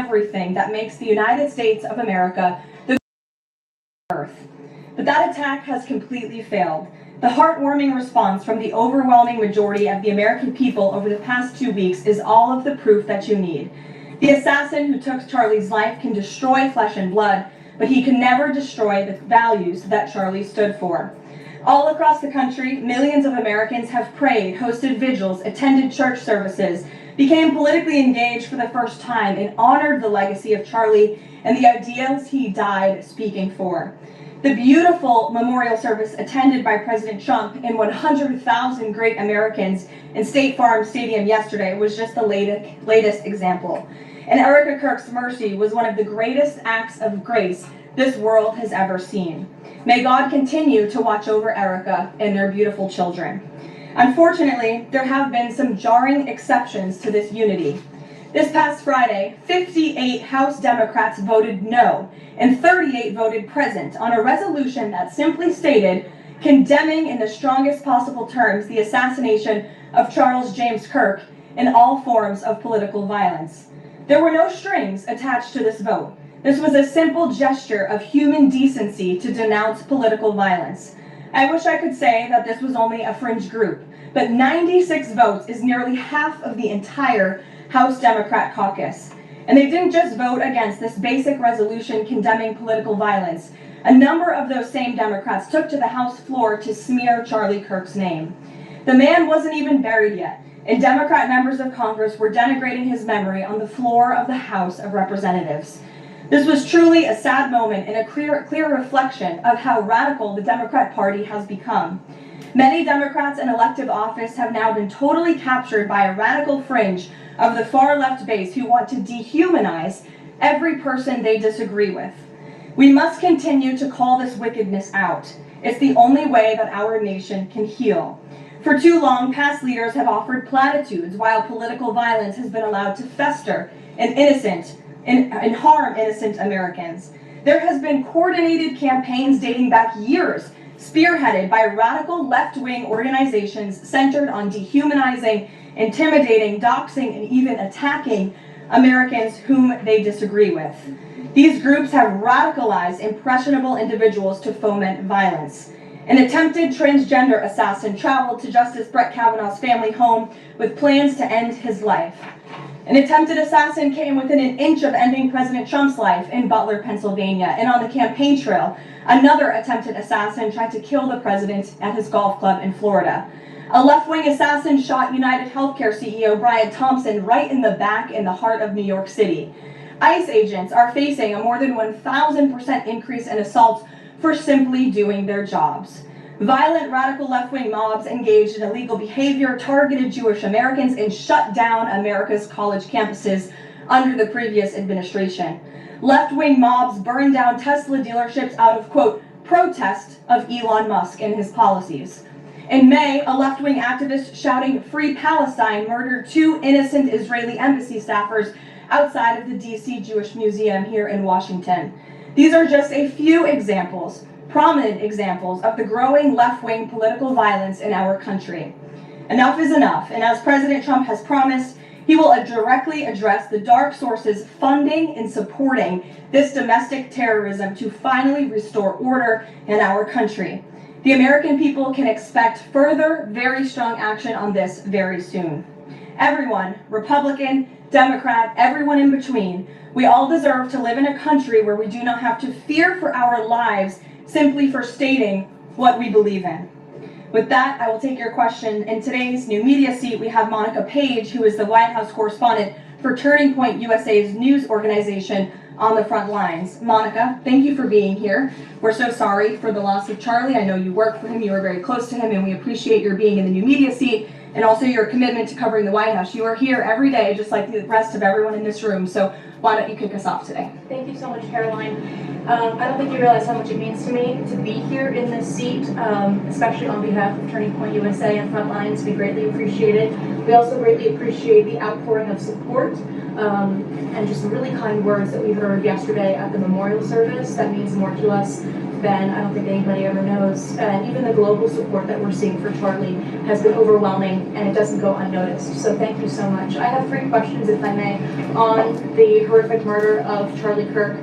everything that makes the United States of America the earth. But that attack has completely failed. The heartwarming response from the overwhelming majority of the American people over the past 2 weeks is all of the proof that you need. The assassin who took Charlie's life can destroy flesh and blood, but he can never destroy the values that Charlie stood for. All across the country, millions of Americans have prayed, hosted vigils, attended church services, became politically engaged for the first time, and honored the legacy of Charlie and the ideals he died speaking for. The beautiful memorial service attended by President Trump and 100,000 great Americans in State Farm Stadium yesterday was just the latest example. And Erica Kirk's mercy was one of the greatest acts of grace this world has ever seen. May God continue to watch over Erica and their beautiful children. Unfortunately, there have been some jarring exceptions to this unity. This past Friday, 58 House Democrats voted no, and 38 voted present on a resolution that simply stated, condemning in the strongest possible terms the assassination of Charles James Kirk and all forms of political violence. There were no strings attached to this vote. This was a simple gesture of human decency to denounce political violence. I wish I could say that this was only a fringe group, but 96 votes is nearly half of the entire House Democrat caucus. And they didn't just vote against this basic resolution condemning political violence. A number of those same Democrats took to the House floor to smear Charlie Kirk's name. The man wasn't even buried yet, and Democrat members of Congress were denigrating his memory on the floor of the House of Representatives. This was truly a sad moment and a clear reflection of how radical the Democrat Party has become. Many Democrats in elective office have now been totally captured by a radical fringe of the far left base who want to dehumanize every person they disagree with. We must continue to call this wickedness out. It's the only way that our nation can heal. For too long, past leaders have offered platitudes while political violence has been allowed to fester and harm innocent Americans. There has been coordinated campaigns dating back years, spearheaded by radical left-wing organizations centered on dehumanizing, intimidating, doxing, and even attacking Americans whom they disagree with. These groups have radicalized impressionable individuals to foment violence. An attempted transgender assassin traveled to Justice Brett Kavanaugh's family home with plans to end his life. An attempted assassin came within an inch of ending President Trump's life in Butler, Pennsylvania, and on the campaign trail, another attempted assassin tried to kill the president at his golf club in Florida. A left-wing assassin shot United Healthcare CEO Brian Thompson right in the back in the heart of New York City. ICE agents are facing a more than 1,000% increase in assaults for simply doing their jobs. Violent radical left-wing mobs engaged in illegal behavior, targeted Jewish Americans, and shut down America's college campuses under the previous administration. Left-wing mobs burned down Tesla dealerships out of, quote, protest of Elon Musk and his policies. In May, a left-wing activist shouting "Free Palestine" murdered 2 innocent Israeli embassy staffers outside of the DC Jewish Museum here in Washington. These are just a few examples, prominent examples, of the growing left-wing political violence in our country. Enough is enough, and as President Trump has promised, he will directly address the dark sources funding and supporting this domestic terrorism to finally restore order in our country. The American people can expect further, very strong action on this very soon. Everyone, Republican, Democrat, everyone in between, we all deserve to live in a country where we do not have to fear for our lives simply for stating what we believe in. With that, I will take your question. In today's new media seat, we have Monica Page, who is the White House correspondent for Turning Point USA's news organization, on the front lines. Monica, thank you for being here. We're so sorry for the loss of Charlie. I know you work for him, you are very close to him, and we appreciate your being in the new media seat and also your commitment to covering the White House. You are here every day, just like the rest of everyone in this room, so why don't you kick us off today? Thank you so much, Karoline. I don't think you realize how much it means to me to be here in this seat, especially on behalf of Turning Point USA and Frontlines. We greatly appreciate it. We also greatly appreciate the outpouring of support and just the really kind words that we heard yesterday at the memorial service. That means more to us than I don't think anybody ever knows. And even the global support that we're seeing for Charlie has been overwhelming, and it doesn't go unnoticed. So thank you so much. I have 3 questions, if I may, on the horrific murder of Charlie Kirk.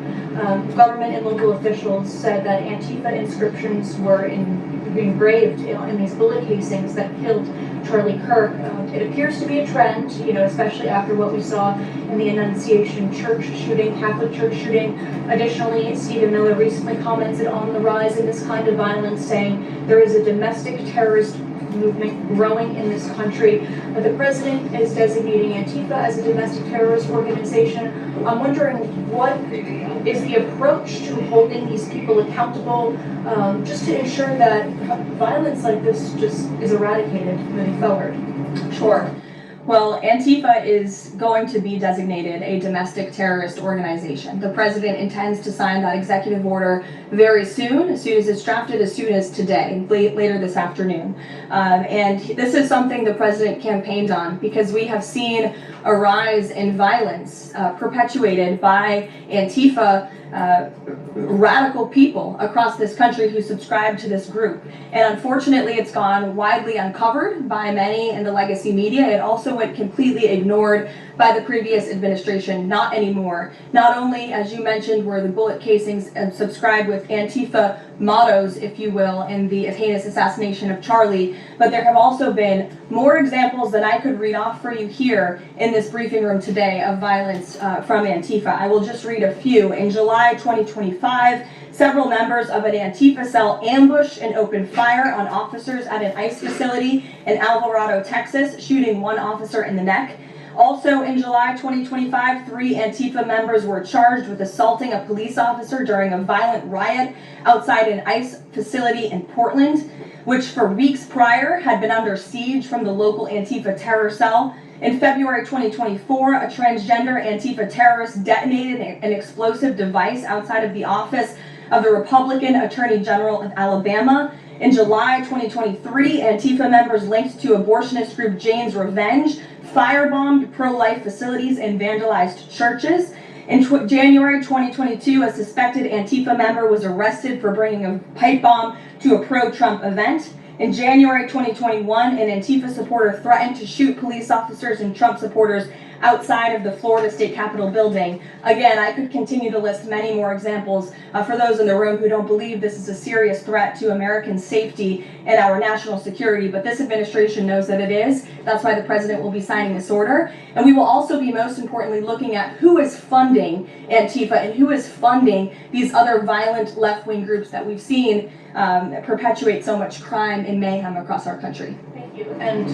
Government and local officials said that Antifa inscriptions were engraved in these bullet casings that killed Charlie Kirk. It appears to be a trend, especially after what we saw in the Annunciation Church shooting, Catholic Church shooting. Additionally, Stephen Miller recently commented on the rise in this kind of violence, saying there is a domestic terrorist movement growing in this country. The president is designating Antifa as a domestic terrorist organization. I'm wondering, what is the approach to holding these people accountable, just to ensure that violence like this just is eradicated moving forward? Sure. Well, Antifa is going to be designated a domestic terrorist organization. The president intends to sign that executive order very soon, as soon as it's drafted, as soon as today, later this afternoon. And this is something the president campaigned on, because we have seen a rise in violence perpetuated by Antifa radical people across this country who subscribe to this group. And unfortunately, it's gone widely uncovered by many in the legacy media. It also went completely ignored by the previous administration. Not anymore. Not only, as you mentioned, were the bullet casings subscribed with Antifa mottos, if you will, in the heinous assassination of Charlie, but there have also been more examples than I could read off for you here in this briefing room today of violence from Antifa. I will just read a few. In July 2025, several members of an Antifa cell ambushed and opened fire on officers at an ICE facility in Alvarado, Texas, shooting 1 officer in the neck. Also in July 2025, 3 Antifa members were charged with assaulting a police officer during a violent riot outside an ICE facility in Portland, which for weeks prior had been under siege from the local Antifa terror cell. In February 2024, a transgender Antifa terrorist detonated an explosive device outside of the office of the Republican Attorney General of Alabama. In July 2023, Antifa members linked to abortionist group Jane's Revenge firebombed pro-life facilities and vandalized churches. In January 2022, a suspected Antifa member was arrested for bringing a pipe bomb to a pro-Trump event. In January 2021, an Antifa supporter threatened to shoot police officers and Trump supporters outside of the Florida State Capitol building. Again, I could continue to list many more examples for those in the room who don't believe this is a serious threat to American safety and our national security, but this administration knows that it is. That's why the president will be signing this order. And we will also be, most importantly, looking at who is funding Antifa and who is funding these other violent left-wing groups that we've seen perpetuate so much crime and mayhem across our country. Thank you. And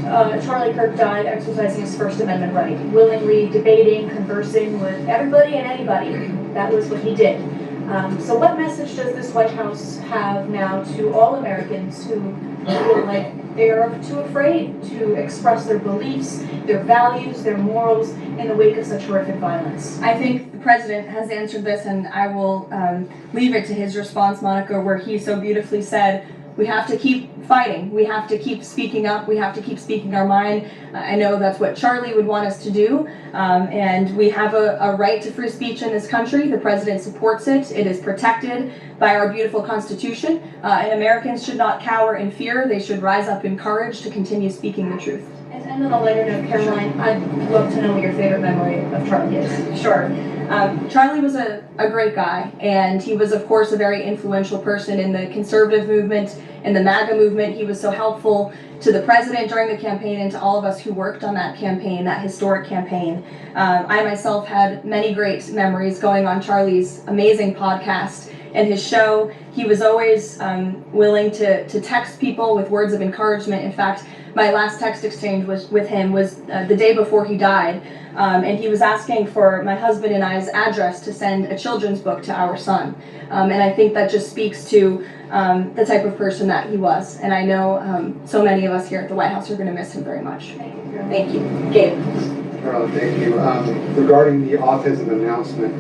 Charlie Kirk died exercising his First Amendment right, willingly debating, conversing with everybody and anybody. That was what he did. So what message does this White House have now to all Americans who feel like they are too afraid to express their beliefs, their values, their morals in the wake of such horrific violence? I think the president has answered this, and I will leave it to his response, Monica, where he so beautifully said, we have to keep fighting. We have to keep speaking up. We have to keep speaking our mind. I know that's what Charlie would want us to do. And we have a right to free speech in this country. The president supports it. It is protected by our beautiful Constitution. And Americans should not cower in fear. They should rise up in courage to continue speaking the truth. And on a lighter note, Karoline, I'd love to know what your favorite memory of Charlie is. Sure. Charlie was a great guy, and he was, of course, a very influential person in the conservative movement and the MAGA movement. He was so helpful to the president during the campaign and to all of us who worked on that campaign, that historic campaign. I myself had many great memories going on Charlie's amazing podcast and his show. He was always willing to text people with words of encouragement. In fact, my last text exchange with him was the day before he died, and he was asking for my husband and I's address to send a children's book to our son. And I think that just speaks to the type of person that he was. And I know so many of us here at the White House are going to miss him very much. Thank you. Gabe. Carol, thank you. Regarding the autism announcement,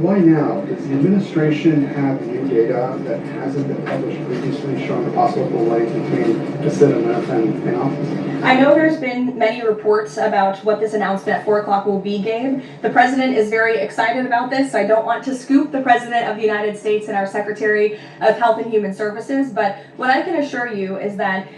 why now? Does the administration have new data that hasn't been published previously showing a possible link between acetaminophen and autism? I know there's been many reports about what this announcement at 4 o'clock will be, Gabe. The president is very excited about this. I don't want to scoop the president of the United States and our Secretary of Health and Human Services, but what I can assure you is that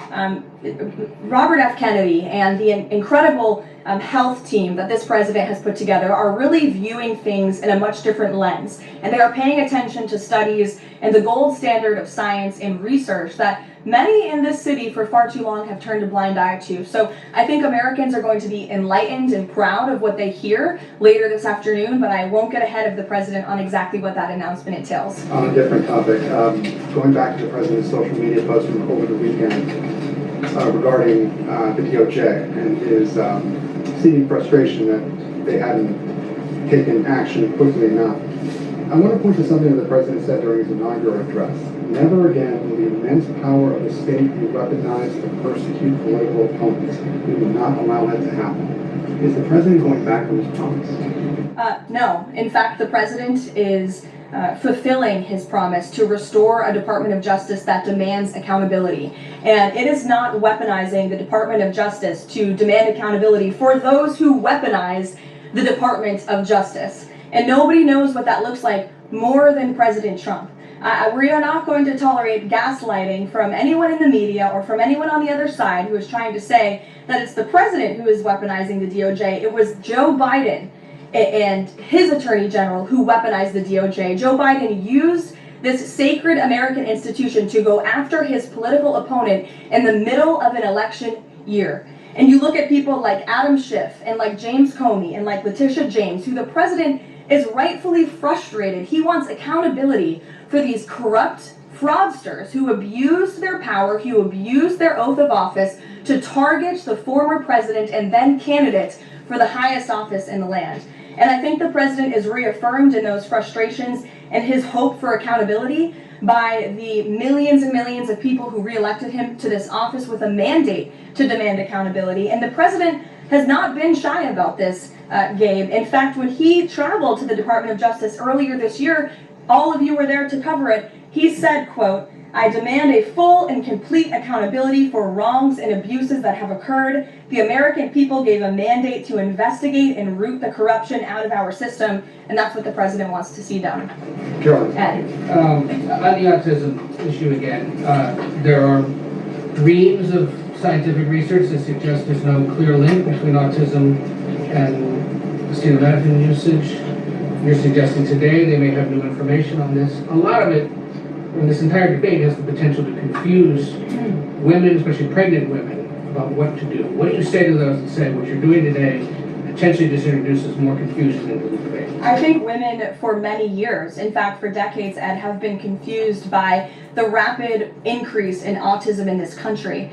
Robert F. Kennedy and the incredible health team that this president has put together are really viewing things in a much different lens. And they are paying attention to studies and the gold standard of science and research that many in this city for far too long have turned a blind eye to. So I think Americans are going to be enlightened and proud of what they hear later this afternoon, but I won't get ahead of the president on exactly what that announcement entails. On a different topic, going back to the president's social media post from over the weekend regarding the DOJ and his seeming frustration that they hadn't taken action quickly enough. I want to point to something that the president said during his inaugural address. Never again will the immense power of the state be weaponized to persecute political opponents. We will not allow that to happen. Is the president going back on his promise? No. In fact, the president is fulfilling his promise to restore a Department of Justice that demands accountability. And it is not weaponizing the Department of Justice to demand accountability for those who weaponize the Department of Justice. And nobody knows what that looks like more than President Trump. We are not going to tolerate gaslighting from anyone in the media or from anyone on the other side who is trying to say that it's the president who is weaponizing the DOJ. It was Joe Biden and his attorney general who weaponized the DOJ. Joe Biden used this sacred American institution to go after his political opponent in the middle of an election year. And you look at people like Adam Schiff and like James Comey and like Letitia James, who the president is rightfully frustrated. He wants accountability for these corrupt fraudsters who abused their power, who abused their oath of office to target the former president and then candidate for the highest office in the land. And I think the president is reaffirmed in those frustrations and his hope for accountability by the millions and millions of people who reelected him to this office with a mandate to demand accountability. And the president has not been shy about this, Gabe. In fact, when he traveled to the Department of Justice earlier this year, all of you were there to cover it, he said, quote, "I demand a full and complete accountability for wrongs and abuses that have occurred. The American people gave a mandate to investigate and root the corruption out of our system," and that's what the president wants to see done. Karoline. Ed. On the autism issue again, there are reams of scientific research that suggests there's no clear link between autism and acetaminophen usage. You're suggesting today they may have new information on this. A lot of it, in this entire debate, has the potential to confuse women, especially pregnant women, about what to do. What do you say to those that say what you're doing today potentially just introduces more confusion into the debate? I think women for many years, in fact for decades, Ed, have been confused by the rapid increase in autism in this country,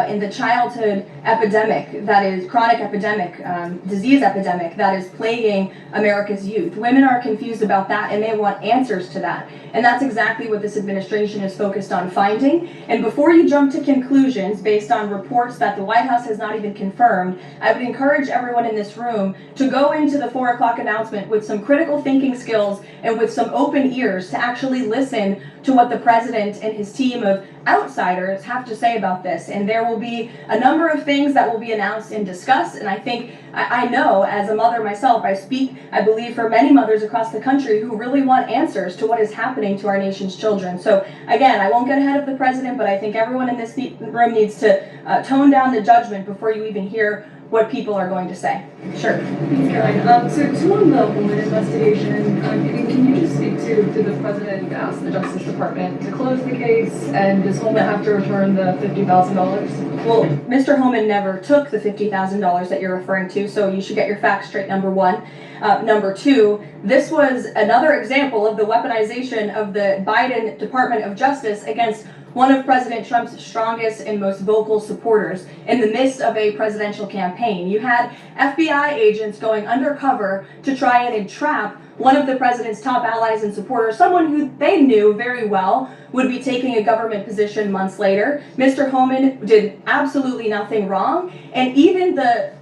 in the childhood epidemic, that is chronic epidemic, disease epidemic that is plaguing America's youth. Women are confused about that and they want answers to that. And that's exactly what this administration is focused on finding. And before you jump to conclusions based on reports that the White House has not even confirmed, I would encourage everyone in this room to go into the 4 o'clock announcement with some critical thinking skills and with some open ears to actually listen to what the president and his team of outsiders have to say about this. And there will be a number of things that will be announced and discussed. And I think, I know as a mother myself, I speak, I believe, for many mothers across the country who really want answers to what is happening to our nation's children. So again, I won't get ahead of the president, but I think everyone in this room needs to tone down the judgment before you even hear what people are going to say. Sure. Thanks, Caroline. So on the Holman investigation, can you just speak to, did the president ask the Justice Department to close the case, and does Holman have to return the $50,000? Well, Mr. Holman never took the $50,000 that you're referring to, so you should get your facts straight, number one. Number two, this was another example of the weaponization of the Biden Department of Justice against one of President Trump's strongest and most vocal supporters in the midst of a presidential campaign. You had FBI agents going undercover to try and entrap one of the president's top allies and supporters, someone who they knew very well would be taking a government position months later. Mr. Holman did absolutely nothing wrong, and even the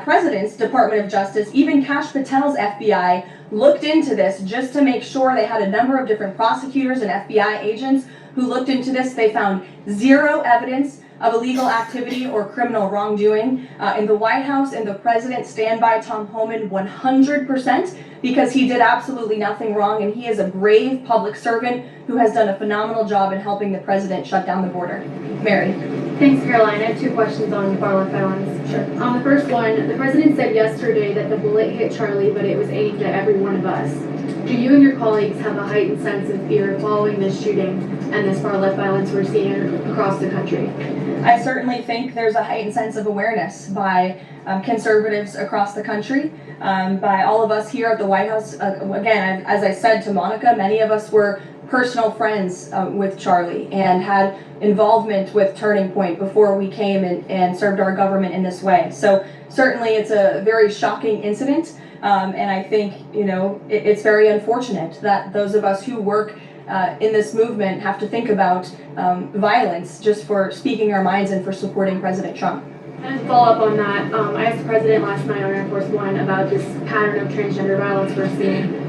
President's Department of Justice, even Kash Patel's FBI, looked into this just to make sure. They had a number of different prosecutors and FBI agents who looked into this. They found zero evidence of illegal activity or criminal wrongdoing in the White House and the president stand by Tom Homan 100% because he did absolutely nothing wrong, and he is a brave public servant who has done a phenomenal job in helping the president shut down the border. Mary. Thanks, Caroline. I have two questions on far-left violence. Sure. The first one, the president said yesterday that the bullet hit Charlie, but it was aimed at every one of us. Do you and your colleagues have a heightened sense of fear following this shooting and this far-left violence we're seeing across the country? I certainly think there's a heightened sense of awareness by conservatives across the country, by all of us here at the White House. Again, as I said to Monica, many of us were personal friends with Charlie and had involvement with Turning Point before we came and served our government in this way. So certainly it's a very shocking incident, and I think, you know, it's very unfortunate that those of us who work in this movement have to think about violence just for speaking our minds and for supporting President Trump. And to follow up on that, I asked the president last night on Air Force One about this pattern of transgender violence we're seeing.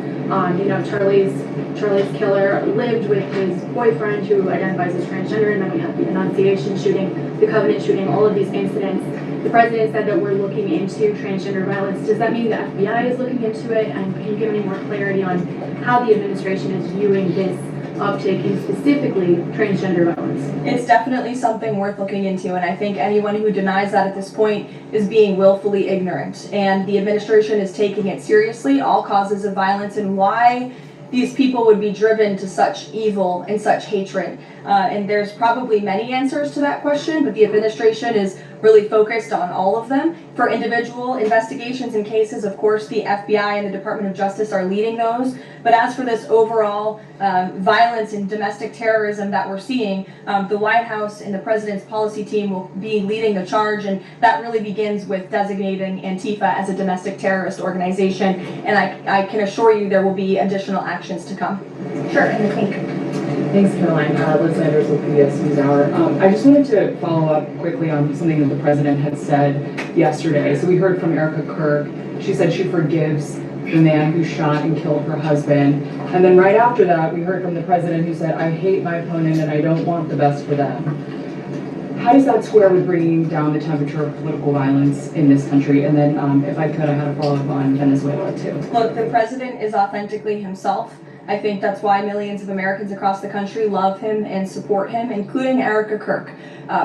You know, Charlie's killer lived with his boyfriend who identifies as transgender, and then we have the Annunciation shooting, the Covenant shooting, all of these incidents. The president said that we're looking into transgender violence. Does that mean the FBI is looking into it? And can you give any more clarity on how the administration is viewing this uptick in specifically transgender violence? It's definitely something worth looking into, and I think anyone who denies that at this point is being willfully ignorant. And the administration is taking it seriously, all causes of violence, and why these people would be driven to such evil and such hatred. And there's probably many answers to that question, but the administration is really focused on all of them. For individual investigations and cases, of course, the FBI and the Department of Justice are leading those. But as for this overall violence and domestic terrorism that we're seeing, the White House and the president's policy team will be leading the charge, and that really begins with designating Antifa as a domestic terrorist organization. And I can assure you there will be additional actions to come. Sure, in the pink. Thanks, Caroline. Liz Landers with PBS NewsHour. I just wanted to follow up quickly on something that the president had said yesterday. So we heard from Erica Kirk. She said she forgives the man who shot and killed her husband. And then right after that, we heard from the president who said, I hate my opponent and I don't want the best for them. How does that square with bringing down the temperature of political violence in this country? And then if I could, I had a follow-up on Venezuela too. Look, the president is authentically himself. I think that's why millions of Americans across the country love him and support him, including Erica Kirk,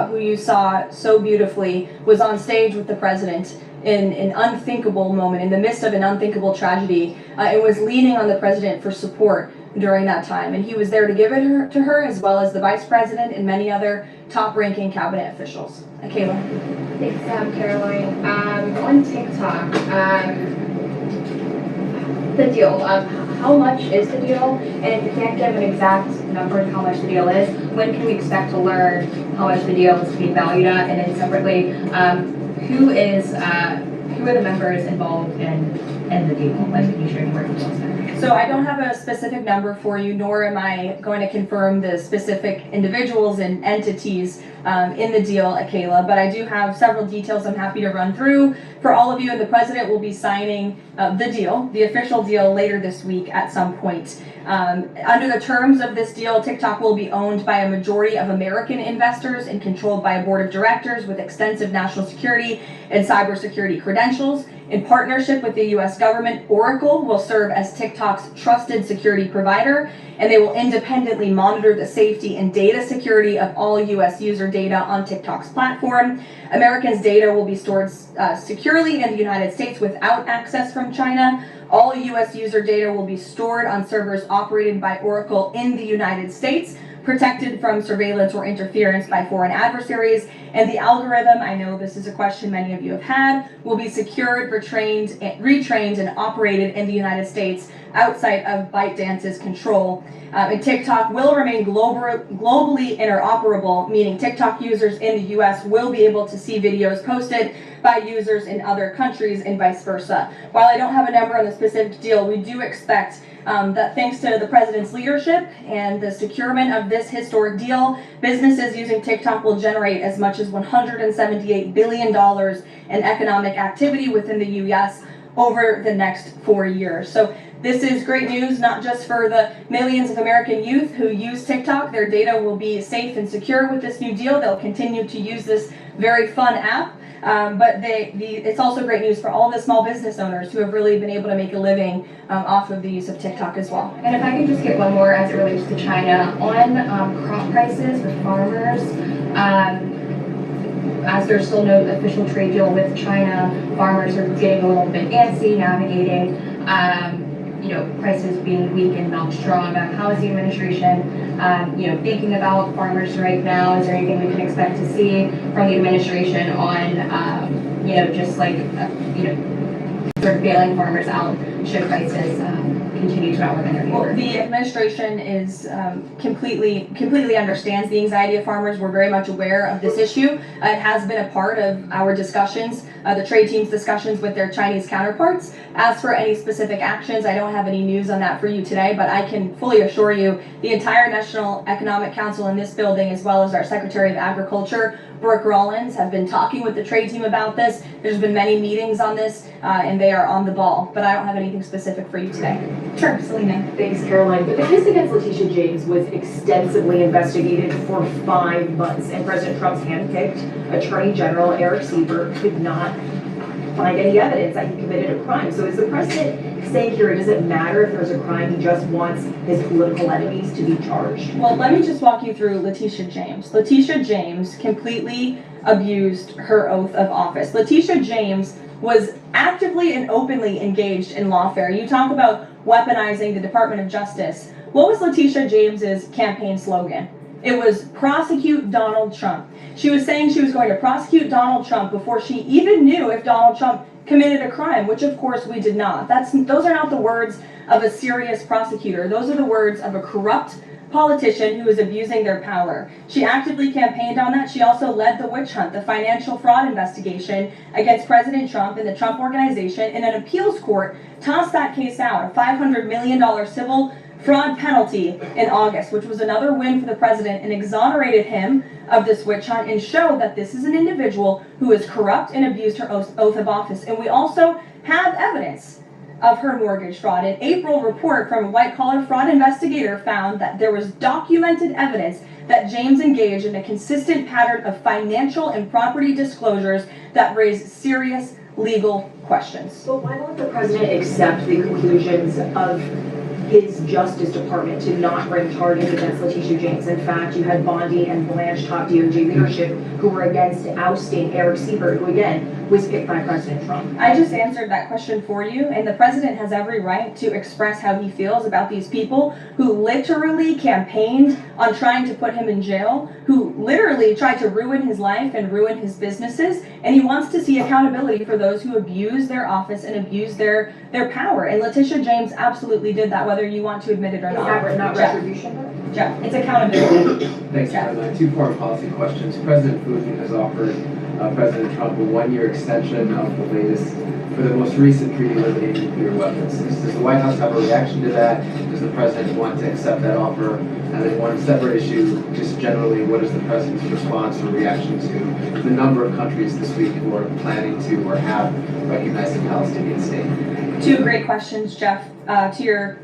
who you saw so beautifully was on stage with the president in an unthinkable moment, in the midst of an unthinkable tragedy, and was leaning on the president for support during that time. And he was there to give it to her, as well as the vice president and many other top-ranking cabinet officials. Kayla. Thanks, Caroline. On TikTok, the deal. How much is the deal? And if you can't give an exact number of how much the deal is, when can we expect to learn how much the deal is being valued at? And then separately, who are the members involved in the deal? Like, can you share any more details there? So I don't have a specific number for you, nor am I going to confirm the specific individuals and entities in the deal, Kayla, but I do have several details I'm happy to run through for all of you, and the president will be signing the deal, the official deal, later this week at some point. Under the terms of this deal, TikTok will be owned by a majority of American investors and controlled by a board of directors with extensive national security and cybersecurity credentials. In partnership with the U.S. government, Oracle will serve as TikTok's trusted security provider, and they will independently monitor the safety and data security of all U.S. user data on TikTok's platform. Americans' data will be stored securely in the United States without access from China. All U.S. user data will be stored on servers operated by Oracle in the United States, protected from surveillance or interference by foreign adversaries. And the algorithm, I know this is a question many of you have had, will be secured, retrained, and operated in the United States outside of ByteDance's control. And TikTok will remain globally interoperable, meaning TikTok users in the US will be able to see videos posted by users in other countries and vice versa. While I don't have a number on the specific deal, we do expect that thanks to the president's leadership and the securement of this historic deal, businesses using TikTok will generate as much as $178 billion in economic activity within the US over the next 4 years. So This is great news, not just for the millions of American youth who use TikTok. Their data will be safe and secure with this new deal. They'll continue to use this very fun app. But it's also great news for all the small business owners who have really been able to make a living off of the use of TikTok as well. And if I can just get one more as it relates to China, on crop prices with farmers, as there's still no official trade deal with China, farmers are getting a little bit antsy navigating, prices being weak and not strong. How is the administration, thinking about farmers right now? Is there anything we can expect to see from the administration on, sort of bailing farmers out should prices continue to outwork in their Well, favor? the administration is completely understands the anxiety of farmers. We're very much aware of this issue. It has been a part of our discussions, the trade team's discussions with their Chinese counterparts. As for any specific actions, I don't have any news on that for you today, but I can fully assure you the entire National Economic Council in this building, as well as our Secretary of Agriculture, Brooke Rollins, have been talking with the trade team about this. There's been many meetings on this, and they are on the ball, but I don't have anything specific for you today. Sure, Selena. Thanks, Caroline. The case against Letitia James was extensively investigated for 5 months, and President Trump's handpicked Attorney General Eric Siebert could not find any evidence that he committed a crime. So is the president saying here it doesn't matter if there's a crime, he just wants his political enemies to be charged? Well, let me just walk you through Letitia James. Letitia James completely abused her oath of office. Letitia James was actively and openly engaged in lawfare. You talk about weaponizing the Department of Justice. What was Letitia James's campaign slogan? It was prosecute Donald Trump. She was saying she was going to prosecute Donald Trump before she even knew if Donald Trump committed a crime, which of course we did not. Those are not the words of a serious prosecutor. Those are the words of a corrupt politician who is abusing their power. She actively campaigned on that. She also led the witch hunt, the financial fraud investigation against President Trump and the Trump Organization, and an appeals court tossed that case out, a $500 million civil fraud penalty in August, which was another win for the president, and exonerated him of this witch hunt and showed that this is an individual who is corrupt and abused her oath of office. And we also have evidence of her mortgage fraud. An April report from a white-collar fraud investigator found that there was documented evidence that James engaged in a consistent pattern of financial and property disclosures that raised serious legal questions. But why won't the president accept the conclusions of his Justice Department to not bring charges against Letitia James? In fact, you had Bondi and Blanche, top DOJ leadership, who were against ousting Eric Siebert, who again was picked by President Trump. I just answered that question for you, and the president has every right to express how he feels about these people who literally campaigned on trying to put him in jail, who literally tried to ruin his life and ruin his businesses, and he wants to see accountability for those who abuse their office and abuse their power. And Letitia James absolutely did that, whether you want to admit it or Is not. that not Jeff. retribution? Jeff, it's accountability. Thanks, Caroline. 2 foreign policy questions. President Putin has offered President Trump a 1-year extension of the latest, for the most recent treaty limiting nuclear weapons. Does the White House have a reaction to that? Does the president want to accept that offer? And then one separate issue, just generally, what is the president's response or reaction to the number of countries this week who are planning to or have recognized the Palestinian state? 2 great questions, Jeff. To your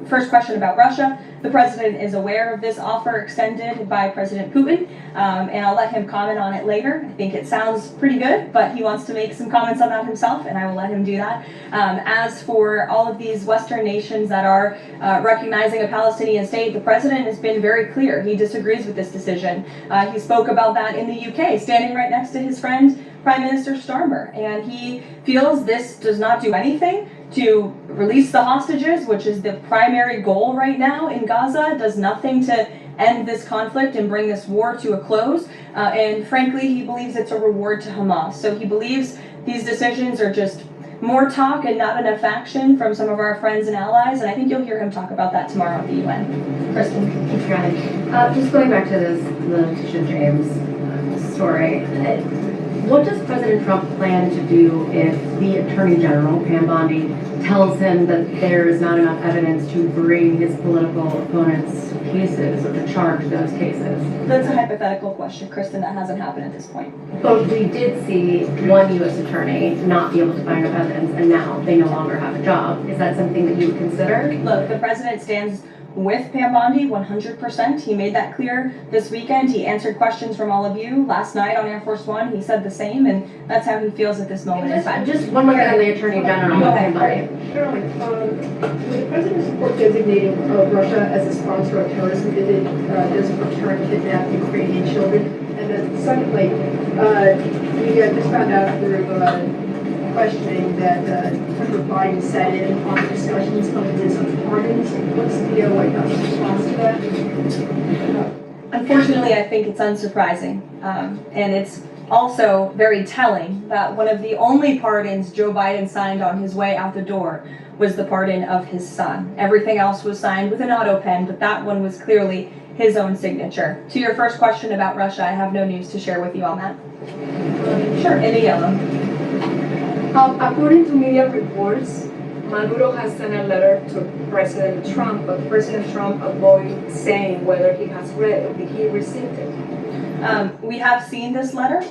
first question about Russia, the president is aware of this offer extended by President Putin, and I'll let him comment on it later. I think it sounds pretty good, but he wants to make some comments on that himself, and I will let him do that. As for all of these Western nations that are recognizing a Palestinian state, the president has been very clear. He disagrees with this decision. He spoke about that in the UK, standing right next to his friend, Prime Minister Starmer, and he feels this does not do anything to release the hostages, which is the primary goal right now in Gaza, does nothing to end this conflict and bring this war to a close, and frankly, he believes it's a reward to Hamas. So he believes these decisions are just more talk and not enough action from some of our friends and allies, and I think you'll hear him talk about that tomorrow at the UN. Kristen. Thanks, Caroline. Just going back to the Letitia James story, what does President Trump plan to do if the Attorney General, Pam Bondi, tells him that there is not enough evidence to bring his political opponent's cases or to charge those cases. That's a hypothetical question, Kristen. That hasn't happened at this point. But we did see one U.S. attorney not be able to find enough evidence, and now they no longer have a job. Is that something that you would consider? Look, the president stands with Pam Bondi 100%. He made that clear this weekend. He answered questions from all of you last night on Air Force One. He said the same, and that's how he feels at this moment in time. Just one more thing on the Attorney General. Go ahead. Caroline, with the president's report designating Russia as a sponsor of terrorism, did it does return kidnapped Ukrainian children? And then secondly, we just found out through questioning that President Biden sat in on the discussions of his pardons. What's the White House response to that? Unfortunately, I think it's unsurprising, and it's also very telling that one of the only pardons Joe Biden signed on his way out the door was the pardon of his son. Everything else was signed with an auto pen, but that one was clearly his own signature. To your first question about Russia, I have no news to share with you on that. Sure, in the yellow. According to media reports, Maduro has sent a letter to President Trump, but President Trump avoided saying whether he has read it. Did he receive it? We have seen this letter.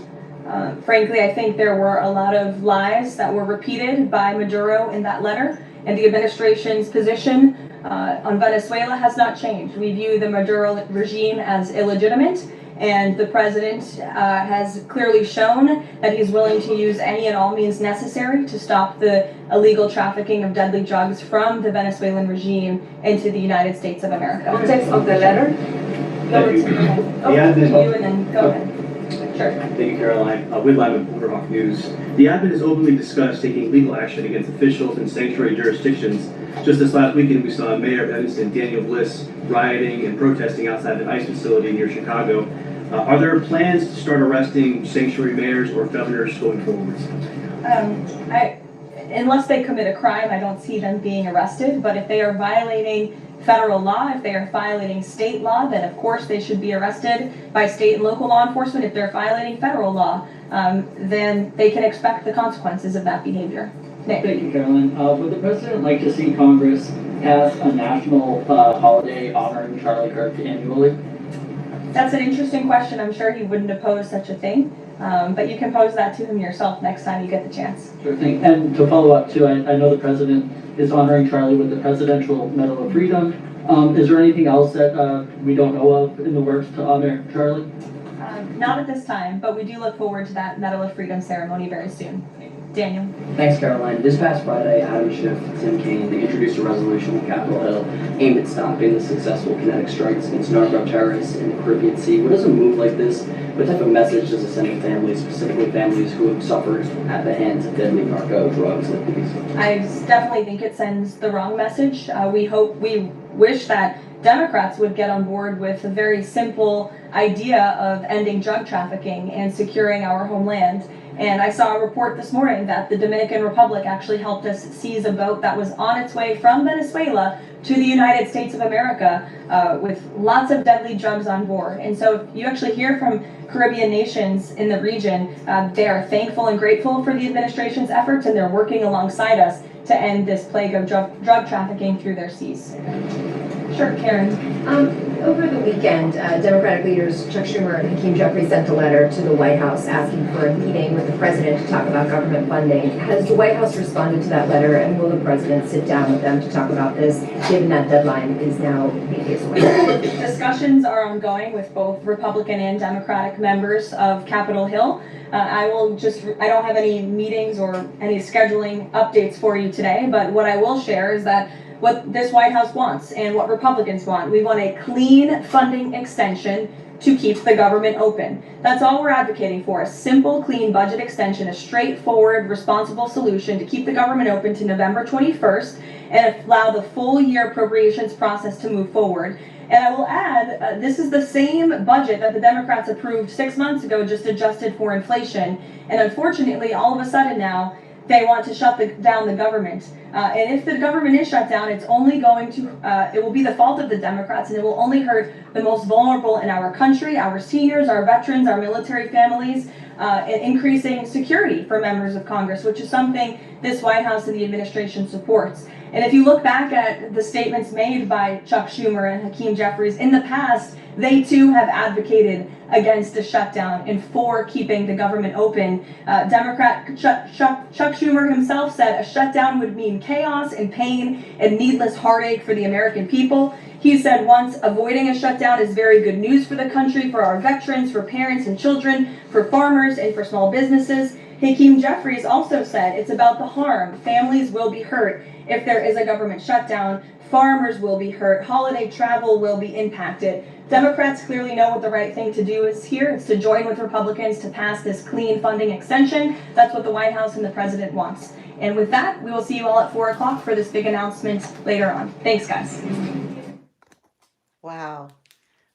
Frankly, I think there were a lot of lies that were repeated by Maduro in that letter, and the administration's position on Venezuela has not changed. We view the Maduro regime as illegitimate, and the president has clearly shown that he's willing to use any and all means necessary to stop the illegal trafficking of deadly drugs from the Venezuelan regime into the United States of America. Context of the letter? Go to you and then go ahead. Sure. Thank you, Caroline. With Lyman, Borderhawk News. The admin has openly discussed taking legal action against officials in sanctuary jurisdictions. Just this last weekend, we saw Mayor of Evanston, Daniel Bliss, rioting and protesting outside the ICE facility near Chicago. Are there plans to start arresting sanctuary mayors or governors going forward? Unless they commit a crime, I don't see them being arrested. But if they are violating federal law, if they are violating state law, then of course they should be arrested by state and local law enforcement. If they're violating federal law, then they can expect the consequences of that behavior. Nick. Thank you, Caroline. Would the president like to see Congress pass a national holiday honoring Charlie Kirk annually? That's an interesting question. I'm sure he wouldn't oppose such a thing, but you can pose that to him yourself next time you get the chance. Sure thing. And to follow up too, I know the president is honoring Charlie with the Presidential Medal of Freedom. Is there anything else that we don't know of in the works to honor Charlie? Not at this time, but we do look forward to that Medal of Freedom ceremony very soon. Daniel. Thanks, Caroline. This past Friday, Adam Schiff, Tim Kaine, they introduced a resolution on Capitol Hill aimed at stopping the successful kinetic strikes against narco-terrorists in the Caribbean Sea. What does a move like this, what type of message does it send to families, specifically families who have suffered at the hands of deadly narco drugs like these? I definitely think it sends the wrong message. We wish that Democrats would get on board with a very simple idea of ending drug trafficking and securing our homeland. And I saw a report this morning that the Dominican Republic actually helped us seize a boat that was on its way from Venezuela to the United States of America with lots of deadly drugs on board. And so if you actually hear from Caribbean nations in the region, they are thankful and grateful for the administration's efforts, and they're working alongside us to end this plague of drug trafficking through their seas. Sure, Karen. Over the weekend, Democratic leaders Chuck Schumer and Hakeem Jeffries sent a letter to the White House asking for a meeting with the president to talk about government funding. Has the White House responded to that letter, and will the president sit down with them to talk about this, given that deadline is now 8 days away? Discussions are ongoing with both Republican and Democratic members of Capitol Hill. I don't have any meetings or any scheduling updates for you today, but what I will share is that what this White House wants and what Republicans want. We want a clean funding extension to keep the government open. That's all we're advocating for, a simple, clean budget extension, a straightforward, responsible solution to keep the government open to November 21st and allow the full year appropriations process to move forward. And I will add, this is the same budget that the Democrats approved 6 months ago, just adjusted for inflation. And unfortunately, all of a sudden now, they want to shut down the government. And if the government is shut down, it's only going to, it will be the fault of the Democrats, and it will only hurt the most vulnerable in our country, our seniors, our veterans, our military families, and increasing security for members of Congress, which is something this White House and the administration supports. And if you look back at the statements made by Chuck Schumer and Hakeem Jeffries in the past, they too have advocated against a shutdown and for keeping the government open. Democrat Chuck Schumer himself said a shutdown would mean chaos and pain and needless heartache for the American people. He said once, avoiding a shutdown is very good news for the country, for our veterans, for parents and children, for farmers, and for small businesses. Hakeem Jeffries also said it's about the harm. Families will be hurt if there is a government shutdown. Farmers will be hurt. Holiday travel will be impacted. Democrats clearly know what the right thing to do is here. It's to join with Republicans to pass this clean funding extension. That's what the White House and the president wants. And with that, we will see you all at 4 o'clock for this big announcement later on. Thanks, guys. Wow,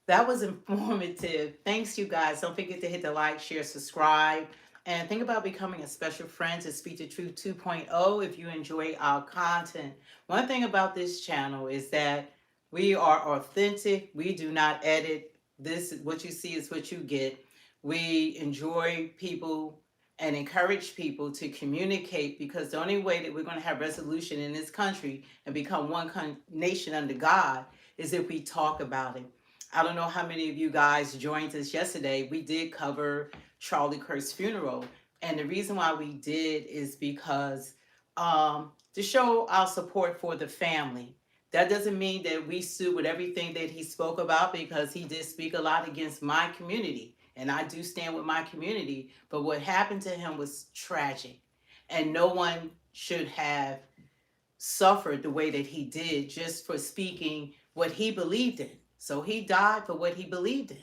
that was informative. Thanks, you guys. Don't forget to hit the like, share, subscribe, and think about becoming a special friend to Speak the Truth 2.0 if you enjoy our content. One thing about this channel is that we are authentic. We do not edit. This, what you see is what you get. We enjoy people and encourage people to communicate, because the only way that we're going to have resolution in this country and become one nation under God is if we talk about it. I don't know how many of you guys joined us yesterday. We did cover Charlie Kirk's funeral. And the reason why we did is because to show our support for the family. That doesn't mean that we stood with everything that he spoke about, because he did speak a lot against my community. And I do stand with my community. But what happened to him was tragic. And no one should have suffered the way that he did just for speaking what he believed in. So he died for what he believed in.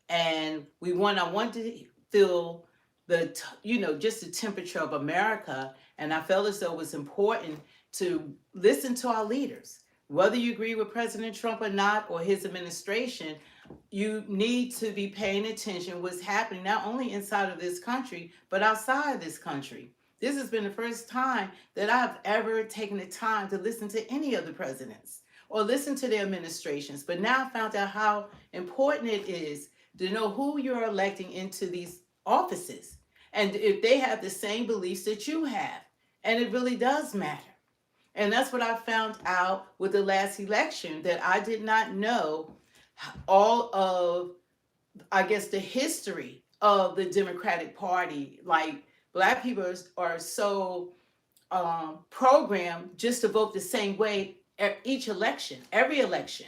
And I wanted to feel just the temperature of America. And I felt as though it was important to listen to our leaders. Whether you agree with President Trump or not, or his administration, you need to be paying attention what's happening, not only inside of this country, but outside this country. This has been the first time that I've ever taken the time to listen to any of the presidents or listen to their administrations. But now I found out how important it is to know who you're electing into these offices, and if they have the same beliefs that you have. And it really does matter. And that's what I found out with the last election, that I did not know all of, I guess, the history of the Democratic Party. Like, Black people are so programmed just to vote the same way each election, every election.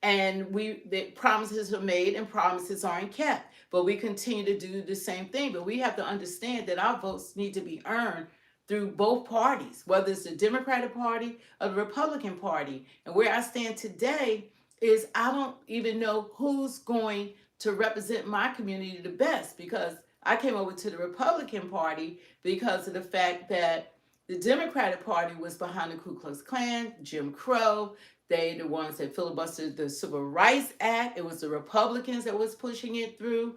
And the promises are made and promises aren't kept. But we continue to do the same thing. But we have to understand that our votes need to be earned through both parties, whether it's the Democratic Party or the Republican Party. And where I stand today is I don't even know who's going to represent my community the best, because I came over to the Republican Party because of the fact that the Democratic Party was behind the Ku Klux Klan, Jim Crow. They the ones that filibustered the Civil Rights Act. It was the Republicans that was pushing it through.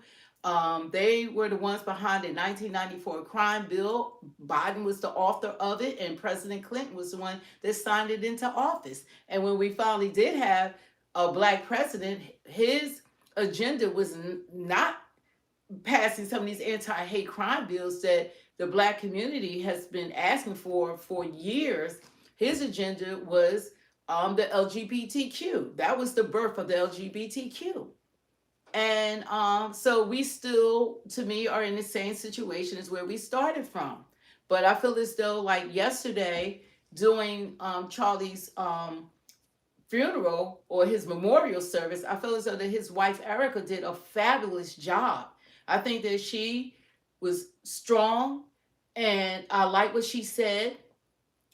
They were the ones behind the 1994 crime bill. Biden was the author of it, and President Clinton was the one that signed it into office. And when we finally did have a Black president, his agenda was not passing some of these anti-hate crime bills that the Black community has been asking for years. His agenda was the LGBTQ. That was the birth of the LGBTQ. And so we still, to me, are in the same situation as where we started from. But I feel as though, like yesterday, doing Charlie's funeral or his memorial service, I feel as though that his wife Erica did a fabulous job. I think that she was strong, and I like what she said,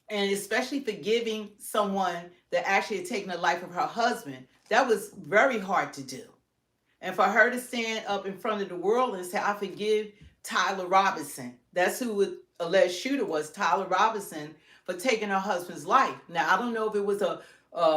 and especially forgiving someone that actually had taken the life of her husband. That was very hard to do. And for her to stand up in front of the world and say, I forgive Tyler Robinson. That's who the alleged shooter was, Tyler Robinson, for taking her husband's life. Now, I don't know if it was a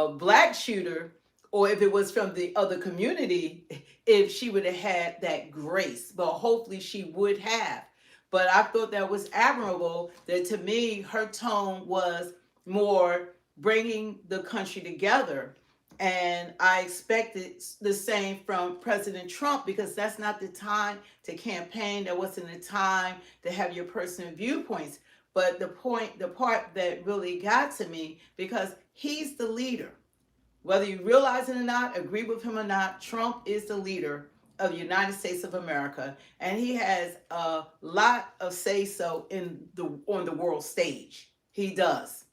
Black shooter or if it was from the other community, if she would have had that grace. But hopefully she would have. But I thought that was admirable, that to me, her tone was more bringing the country together. And I expected the same from President Trump, because that's not the time to campaign. That wasn't the time to have your personal viewpoints. But the part that really got to me, because he's the leader. Whether you realize it or not, agree with him or not, Trump is the leader of the United States of America, and he has a lot of say-so on the world stage. He does.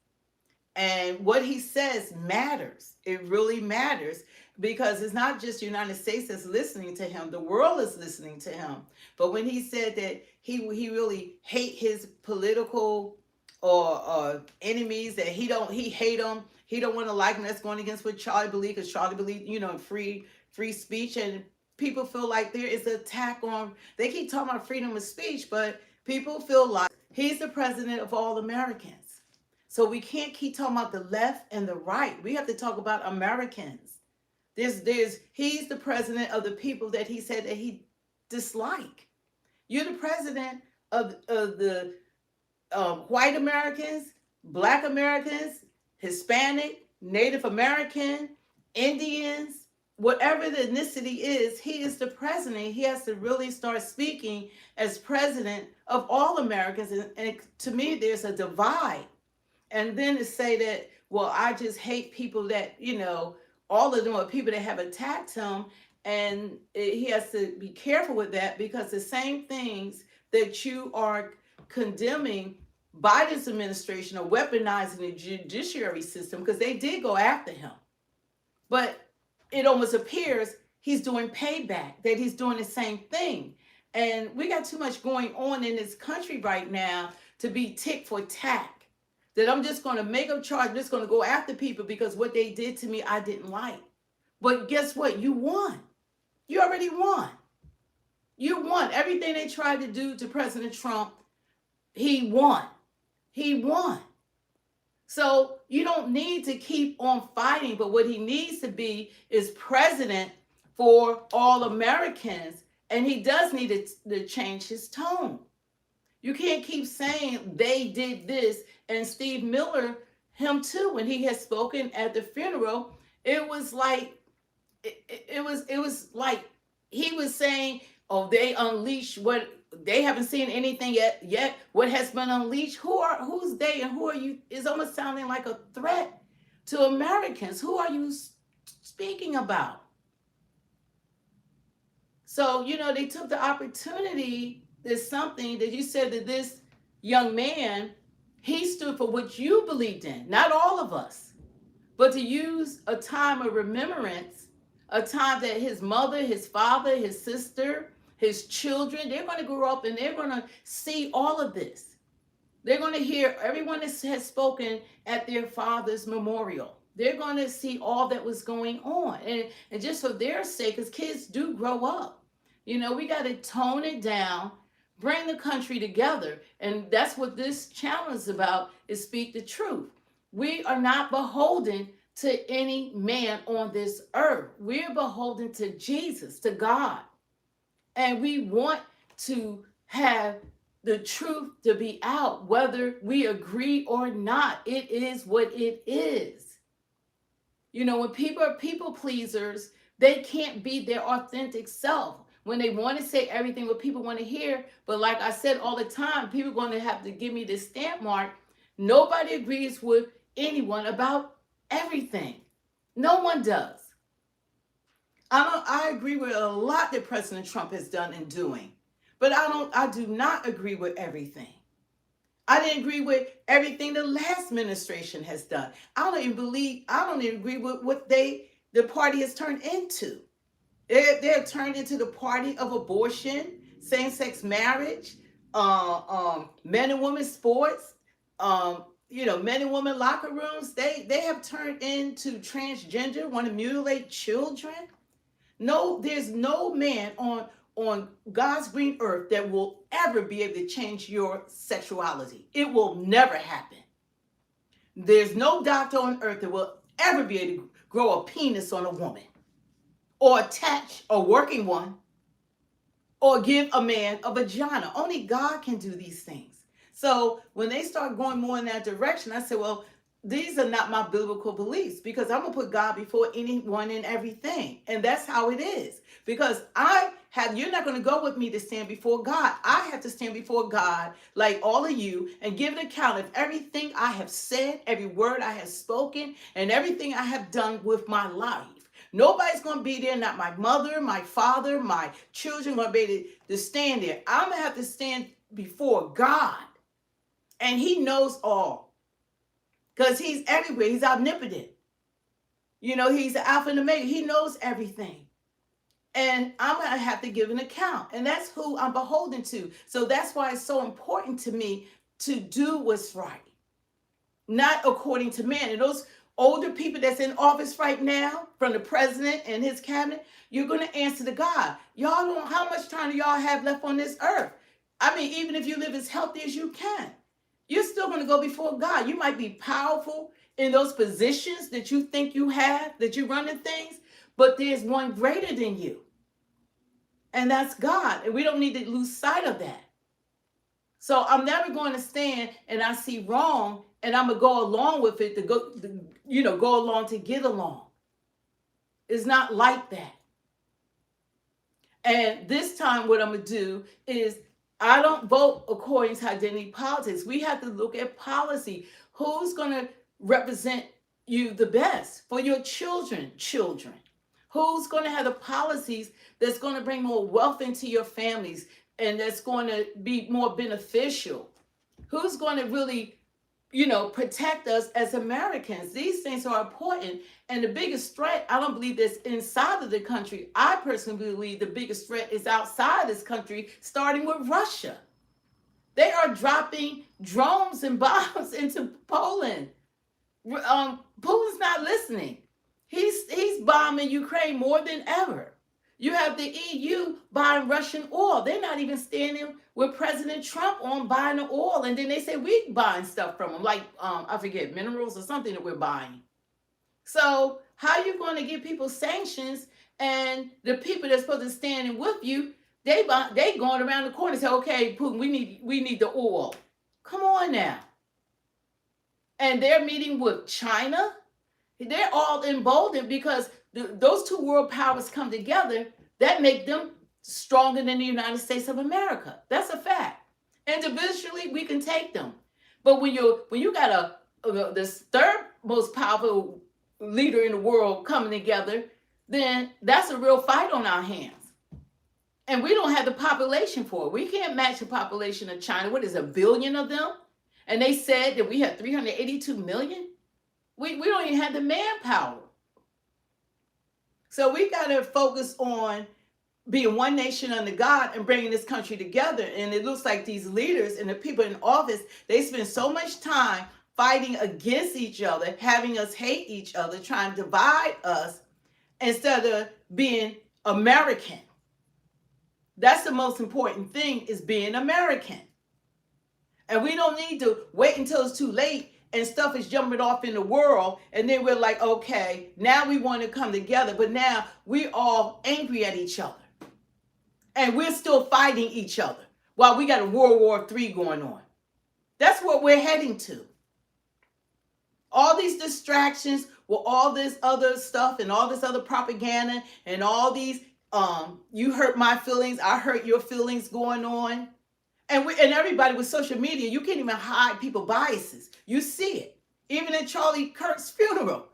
And what he says matters. It really matters, because it's not just the United States that's listening to him. The world is listening to him. But when he said that he really hate his political or enemies, that he hate them. He don't want to like them. That's going against what Charlie believed, because Charlie believed, free speech. And people feel like there is an attack on, they keep talking about freedom of speech, but people feel like he's the president of all Americans. So we can't keep talking about the left and the right. We have to talk about Americans. He's the president of the people that he said that he dislike. You're the president of the white Americans, Black Americans, Hispanic, Native American, Indians, whatever the ethnicity is, he is the president. He has to really start speaking as president of all Americans. And to me, there's a divide. And then to say that, well, I just hate people that, all of them are people that have attacked him. And he has to be careful with that, because the same things that you are condemning Biden's administration are weaponizing the judiciary system, because they did go after him. But it almost appears he's doing payback, that he's doing the same thing. And we got too much going on in this country right now to be tick for tack. That I'm just going to make a charge, I'm just going to go after people because what they did to me I didn't like. But guess what? You won. You already won. You won. Everything they tried to do to President Trump, he won. He won. So you don't need to keep on fighting, but what he needs to be is president for all Americans, and he does need to change his tone. You can't keep saying they did this. And Steve Miller, him too, when he had spoken at the funeral, it was like it was like he was saying, oh, they unleashed what they haven't seen anything yet. What has been unleashed? Who's they and who are you? It's almost sounding like a threat to Americans. Who are you speaking about? So, they took the opportunity. There's something that you said that this young man, he stood for what you believed in, not all of us, but to use a time of remembrance, a time that his mother, his father, his sister, his children, they're going to grow up and they're going to see all of this. They're going to hear everyone that has spoken at their father's memorial. They're going to see all that was going on. And just for their sake, because kids do grow up. We got to tone it down, bring the country together. And that's what this challenge is about, is speak the truth. We are not beholden to any man on this earth. We're beholden to Jesus, to God. And we want to have the truth to be out, whether we agree or not. It is what it is. When people are people pleasers, they can't be their authentic self. When they want to say everything what people want to hear, but like I said all the time, people are going to have to give me this stamp mark. Nobody agrees with anyone about everything. No one does. I agree with a lot that President Trump has done and doing, but I do not agree with everything. I didn't agree with everything the last administration has done. I don't even agree with what the party has turned into. They're turned into the party of abortion, same-sex marriage, men and women sports, men and women locker rooms. They have turned into transgender, want to mutilate children. No, there's no man on God's green earth that will ever be able to change your sexuality. It will never happen. There's no doctor on earth that will ever be able to grow a penis on a woman, or attach a working one, or give a man a vagina. Only God can do these things. So when they start going more in that direction, I said, well, these are not my biblical beliefs, because I'm gonna put God before anyone and everything. And that's how it is. Because you're not gonna go with me to stand before God. I have to stand before God, like all of you, and give an account of everything I have said, every word I have spoken, and everything I have done with my life. Nobody's gonna be there, not my mother, my father, my children gonna be able to stand there. I'm gonna have to stand before God. And He knows all. Because He's everywhere. He's omnipotent. He's the Alpha and Omega. He knows everything. And I'm going to have to give an account. And that's who I'm beholden to. So that's why it's so important to me to do what's right. Not according to man. And those older people that's in office right now, from the president and his cabinet, you're going to answer to God. Y'all don't, how much time do y'all have left on this earth? I mean, even if you live as healthy as you can, you're still going to go before God. You might be powerful in those positions that you think you have, that you're running things, but there's one greater than you. And that's God. And we don't need to lose sight of that. So I'm never going to stand and I see wrong and I'm going to go along with it go along to get along. It's not like that. And this time what I'm going to do is I don't vote according to identity politics. We have to look at policy. Who's going to represent you the best for your children? Who's going to have the policies that's going to bring more wealth into your families and that's going to be more beneficial? Who's going to really, protect us as Americans? These things are important. And the biggest threat, I don't believe that's inside of the country. I personally believe the biggest threat is outside this country, starting with Russia. They are dropping drones and bombs into Poland. Putin's not listening. He's bombing Ukraine more than ever. You have the EU buying Russian oil. They're not even standing with President Trump on buying the oil. And then they say we're buying stuff from them, like, I forget, minerals or something that we're buying. So how are you going to give people sanctions and the people that's supposed to stand with you, they going around the corner and say, okay, Putin, we need the oil. Come on now. And they're meeting with China. They're all emboldened because those two world powers come together. That make them stronger than the United States of America. That's a fact. Individually, we can take them. But when you got this third most powerful leader in the world coming together, then that's a real fight on our hands. And we don't have the population for it. We can't match the population of China. What is a billion of them? And they said that we have 382 million. We don't even have the manpower. So we got to focus on being one nation under God and bringing this country together. And it looks like these leaders and the people in office, they spend so much time fighting against each other, having us hate each other, trying to divide us instead of being American. That's the most important thing, is being American. And we don't need to wait until it's too late and stuff is jumping off in the world. And then we're like, okay, now we want to come together. But now we all angry at each other. And we're still fighting each other while we got a World War III going on. That's what we're heading to. All these distractions with all this other stuff and all this other propaganda and all these, you hurt my feelings, I hurt your feelings going on. And everybody with social media, you can't even hide people's biases. You see it. Even in Charlie Kirk's funeral,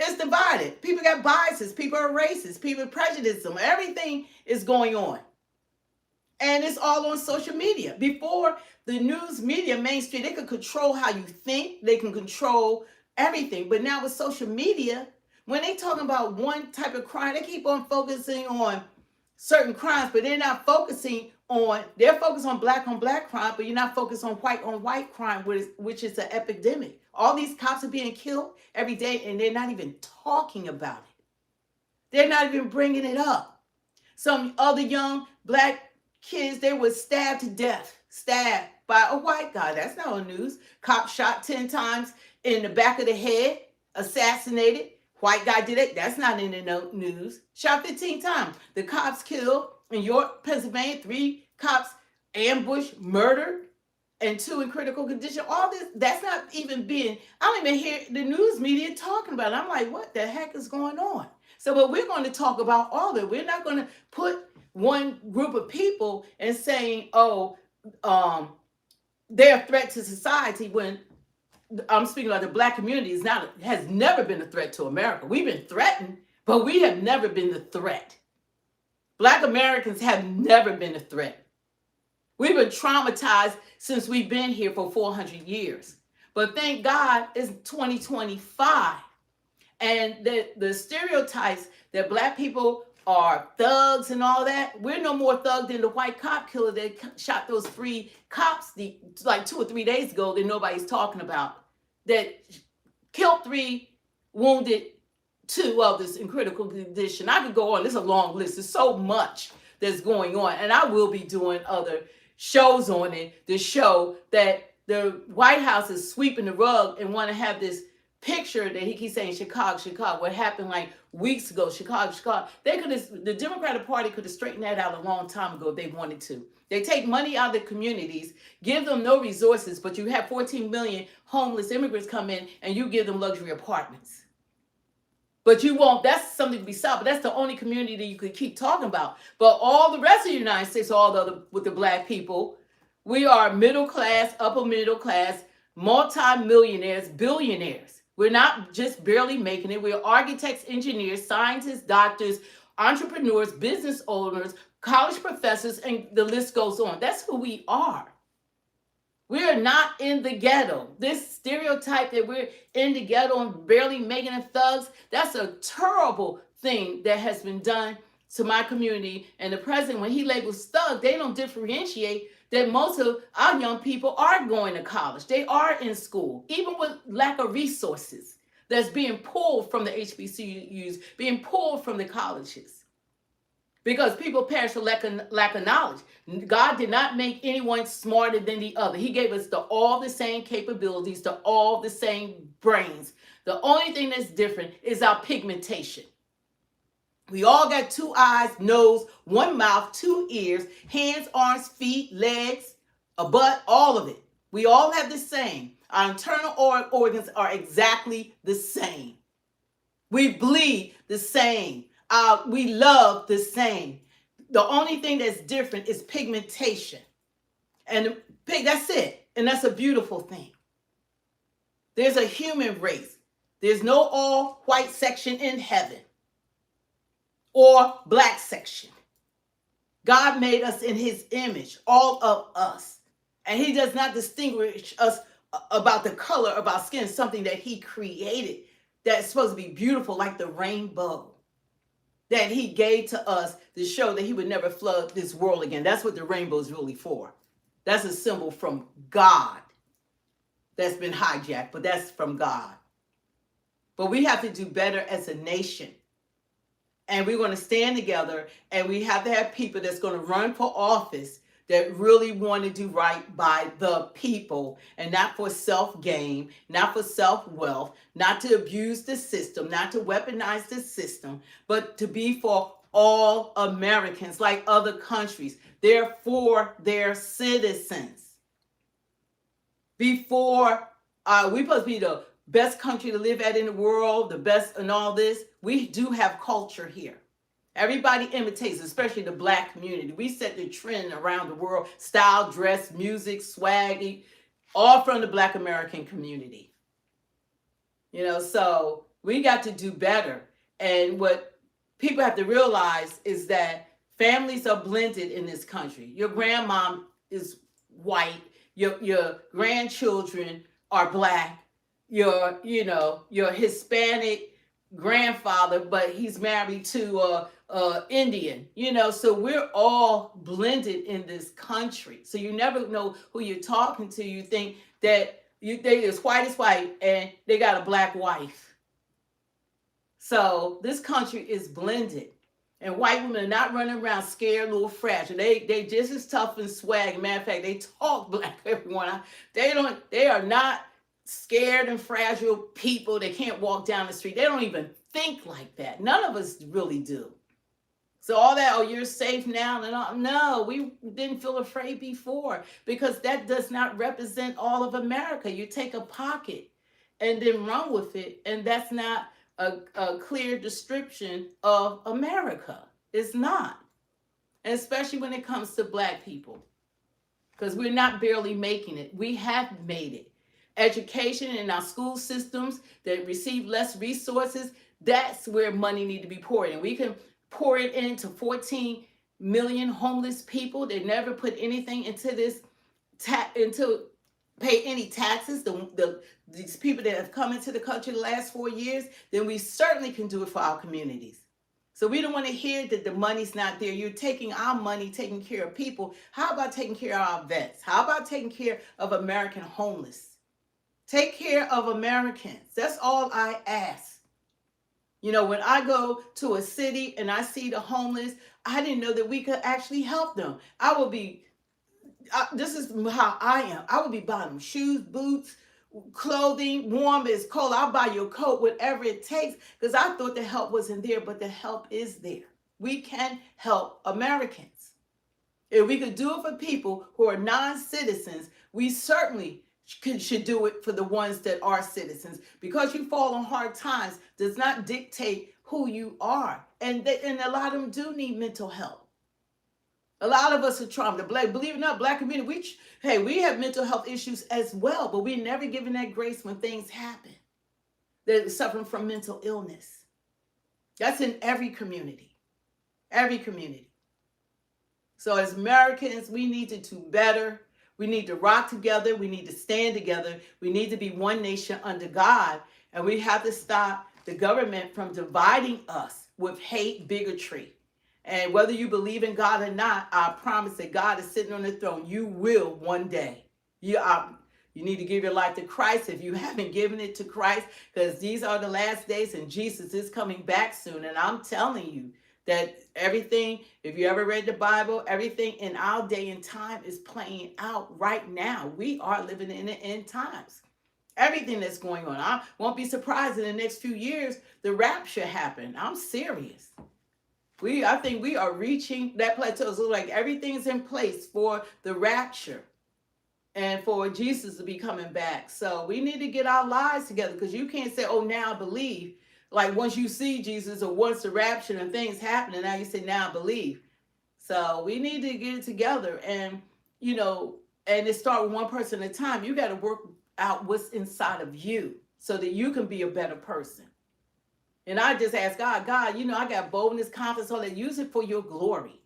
it's divided. People got biases. People are racist. People prejudice them. Everything is going on. And it's all on social media. Before, the news media, mainstream, they could control how you think. They can control everything. But now with social media, when they talking about one type of crime, they keep on focusing on certain crimes, but they're not focusing on, they're focused on black crime, but you're not focused on white crime, which is an epidemic. All these cops are being killed every day, and they're not even talking about it. They're not even bringing it up. Some other young black kids, they were stabbed to death, stabbed by a white guy. That's not on the news. Cop shot 10 times in the back of the head, assassinated. White guy did it. That's not in the news. Shot 15 times. The cops killed in York, Pennsylvania. 3 cops ambushed, murdered. and 2 in critical condition. All this, that's not even being, I don't even hear the news media talking about it. I'm like, what the heck is going on? So, but we're going to talk about all of it. We're not going to put one group of people and saying, oh, they're a threat to society when I'm speaking about the Black community has never been a threat to America. We've been threatened, but we have never been the threat. Black Americans have never been a threat. We've been traumatized since we've been here for 400 years. But thank God it's 2025. And the stereotypes that Black people are thugs and all that, we're no more thug than the white cop killer that shot those 3 cops like 2 or 3 days ago that nobody's talking about, that killed 3, wounded 2 others in critical condition. I could go on. There's a long list. There's so much that's going on. And I will be doing other shows on it to show that the White House is sweeping the rug and want to have this picture that he keeps saying Chicago, Chicago. What happened like weeks ago, Chicago, Chicago. The Democratic Party could have straightened that out a long time ago if they wanted to. They take money out of the communities, give them no resources, but you have 14 million homeless immigrants come in and you give them luxury apartments. But you won't, that's something to be solved. But that's the only community that you could keep talking about. But all the rest of the United States, all the other, with the Black people, we are middle class, upper middle class, multi-millionaires, billionaires. We're not just barely making it. We're architects, engineers, scientists, doctors, entrepreneurs, business owners, college professors, and the list goes on. That's who we are. We are not in the ghetto. This stereotype that we're in the ghetto and barely making it thugs, that's a terrible thing that has been done to my community. And the president, when he labels thug, they don't differentiate that most of our young people are going to college. They are in school, even with lack of resources that's being pulled from the HBCUs, being pulled from the colleges. Because people perish for lack of knowledge. God did not make anyone smarter than the other. He gave us all the same capabilities, all the same brains. The only thing that's different is our pigmentation. We all got 2 eyes, nose, 1 mouth, 2 ears, hands, arms, feet, legs, a butt, all of it. We all have the same. Our internal organs are exactly the same. We bleed the same. We love the same. The only thing that's different is pigmentation. And that's it. And that's a beautiful thing. There's a human race. There's no all white section in heaven or Black section. God made us in his image, all of us. And he does not distinguish us about the color of our skin, something that he created that's supposed to be beautiful like the rainbow, that he gave to us to show that he would never flood this world again. That's what the rainbow is really for. That's a symbol from God that's been hijacked, but that's from God. But we have to do better as a nation. And we're going to stand together, and we have to have people that's going to run for office that really want to do right by the people and not for self-gain, not for self-wealth, not to abuse the system, not to weaponize the system, but to be for all Americans like other countries. They're for their citizens. Before we're supposed to be the best country to live at in the world, the best in all this, we do have culture here. Everybody imitates, especially the Black community. We set the trend around the world, style, dress, music, swag, all from the Black American community. So we got to do better. And what people have to realize is that families are blended in this country. Your grandmom is white. Your grandchildren are Black. Your Hispanic grandfather, but he's married to Indian, so we're all blended in this country. So you never know who you're talking to. You think that they as white as white and they got a Black wife. So this country is blended. And white women are not running around scared, a little fragile. They just as tough and swag. Matter of fact, they talk Black everyone. They are not scared and fragile people. They can't walk down the street. They don't even think like that. None of us really do. So all that, oh, you're safe now, and all, no, we didn't feel afraid before, because that does not represent all of America. You take a pocket and then run with it, and that's not a clear description of America. It's not, and especially when it comes to Black people, because we're not barely making it. We have made it. Education in our school systems that receive less resources, that's where money need to be poured in. We can pour it into 14 million homeless people. They never put anything into this, into pay any taxes. These people that have come into the country the last 4 years, then we certainly can do it for our communities. So we don't want to hear that the money's not there. You're taking our money, taking care of people. How about taking care of our vets? How about taking care of American homeless? Take care of Americans. That's all I ask. You know, when I go to a city and I see the homeless, I didn't know that we could actually help them. This is how I am. I would be buying them shoes, boots, clothing, warm is cold. I'll buy your coat, whatever it takes, because I thought the help wasn't there, but the help is there. We can help Americans. If we could do it for people who are non-citizens, we certainly should do it for the ones that are citizens. Because you fall on hard times does not dictate who you are. And a lot of them do need mental health. A lot of us are traumatized. Believe it or not, Black community, we have mental health issues as well, but we're never given that grace when things happen. They're suffering from mental illness. That's in every community. Every community. So as Americans, we need to do better. We need to rock together. We need to stand together. We need to be one nation under God. And we have to stop the government from dividing us with hate, bigotry. And whether you believe in God or not, I promise that God is sitting on the throne. You will one day. You need to give your life to Christ if you haven't given it to Christ, because these are the last days and Jesus is coming back soon. And I'm telling you that everything, if you ever read the Bible, everything in our day and time is playing out right now. We are living in the end times. Everything that's going on. I won't be surprised in the next few years the rapture happened. I'm serious. I think we are reaching that plateau. So like everything's in place for the rapture and for Jesus to be coming back. So we need to get our lives together, because you can't say, oh, now I believe. Like once you see Jesus or once the rapture and things happen, and now you say, now I believe. So we need to get it together, and, and it start with one person at a time. You got to work out what's inside of you so that you can be a better person. And I just ask God, I got boldness, confidence, all that. Use it for your glory,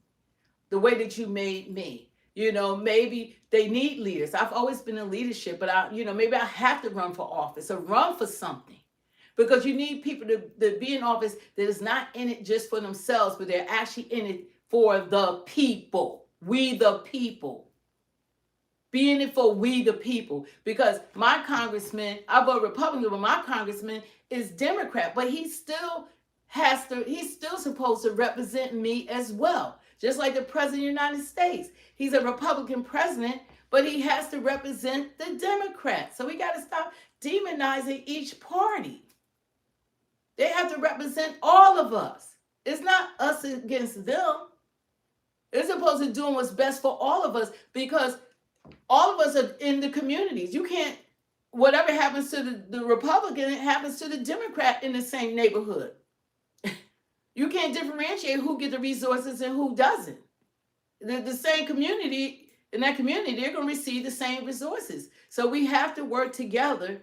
the way that you made me. Maybe they need leaders. I've always been in leadership, but maybe I have to run for office or run for something, because you need people to be in office that is not in it just for themselves, but they're actually in it for the people. We the people. Be in it for we the people. Because my congressman, I vote Republican, but my congressman is Democrat, but he's still supposed to represent me as well. Just like the president of the United States. He's a Republican president, but he has to represent the Democrats. So we got to stop demonizing each party. They have to represent all of us. It's not us against them. They're supposed to do what's best for all of us, because all of us are in the communities. You can't, whatever happens to the Republican, it happens to the Democrat in the same neighborhood. You can't differentiate who gets the resources and who doesn't. The same community, in that community, they're going to receive the same resources. So we have to work together.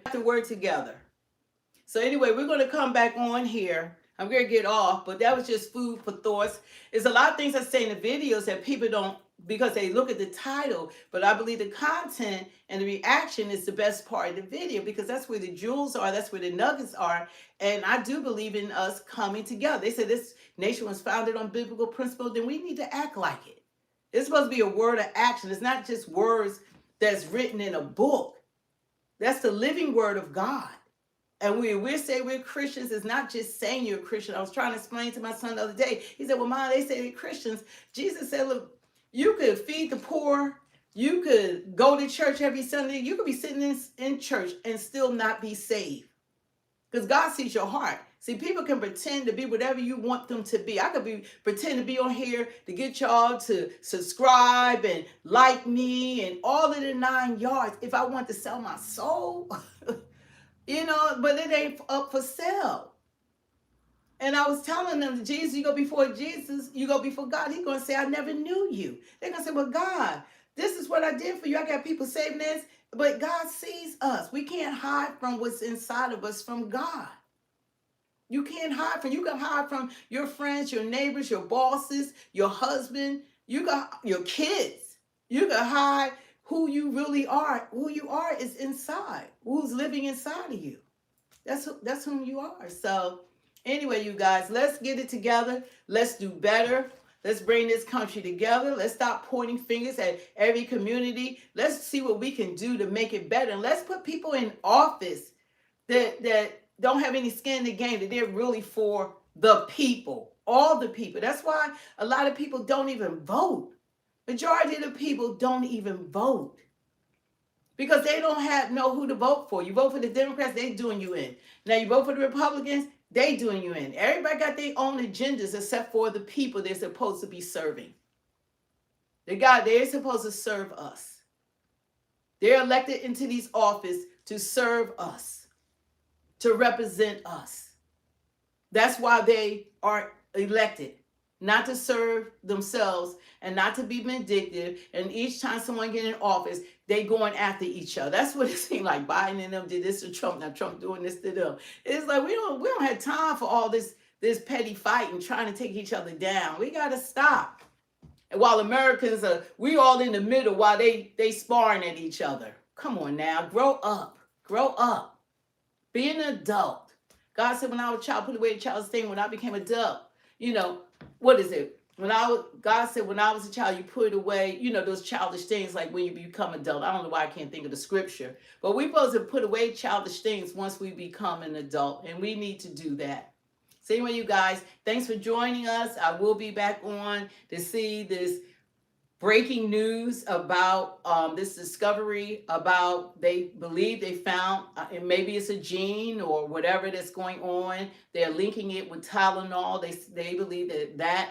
So anyway, we're going to come back on here. I'm going to get off, but that was just food for thoughts. There's a lot of things I say in the videos that people don't, because they look at the title, but I believe the content and the reaction is the best part of the video, because that's where the jewels are, that's where the nuggets are, and I do believe in us coming together. They said this nation was founded on biblical principles, then we need to act like it. It's supposed to be a word of action. It's not just words that's written in a book. That's the living word of God. And we say we're Christians, it's not just saying you're a Christian. I was trying to explain to my son the other day. He said, well, Mom, they say they're Christians. Jesus said, look, you could feed the poor. You could go to church every Sunday. You could be sitting in church and still not be saved. Because God sees your heart. See, people can pretend to be whatever you want them to be. I could pretend to be on here to get y'all to subscribe and like me and all of the 9 yards if I want to sell my soul. But it ain't up for sale. And I was telling them, Jesus, you go before Jesus, you go before God. He's going to say, I never knew you. They're going to say, well, God, this is what I did for you. I got people saving this. But God sees us. We can't hide from what's inside of us from God. You can't hide from, you can hide from your friends, your neighbors, your bosses, your husband, your kids. You can hide who you really are. Who you are is inside. Who's living inside of you. That's whom you are. So anyway, you guys, let's get it together. Let's do better. Let's bring this country together. Let's stop pointing fingers at every community. Let's see what we can do to make it better. And let's put people in office that don't have any skin in the game, that they're really for the people, all the people. That's why a lot of people don't even vote. Majority of the people don't even vote because they don't know who to vote for. You vote for the Democrats, they doing you in. Now you vote for the Republicans, they doing you in. Everybody got their own agendas except for the people they're supposed to be serving. They're supposed to serve us. They're elected into these offices to serve us, to represent us. That's why they are elected, not to serve themselves and not to be vindictive. And each time someone get in office, they going after each other. That's what it seemed like. Biden and them did this to Trump. Now Trump doing this to them. It's like we don't have time for all this petty fighting, trying to take each other down. We got to stop. And while Americans we all in the middle while they sparring at each other. Come on now, grow up, be an adult. God said, when I was a child, put away the child's thing. When I became adult, what is it? God said, when I was a child, you put away, those childish things like when you become adult. I don't know why I can't think of the scripture, but we're supposed to put away childish things once we become an adult, and we need to do that. So anyway, you guys, thanks for joining us. I will be back on to see this breaking news about this discovery about they believe they found, and maybe it's a gene or whatever that's going on. They're linking it with Tylenol. They believe that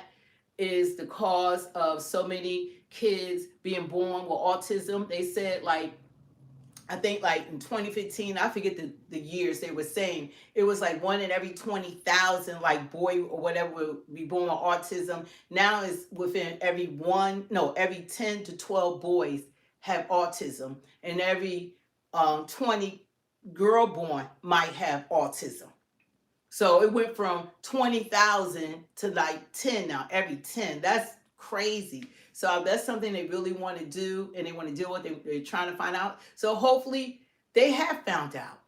is the cause of so many kids being born with autism. They said I think in 2015, I forget the years they were saying, it was like 1 in every 20,000 boy or whatever will be born with autism. Now it's within every 10 to 12 boys have autism, and every 20 girl born might have autism. So it went from 20,000 to 10 now, every 10. That's crazy. So that's something they really want to do, and they want to deal with. They're trying to find out. So hopefully they have found out,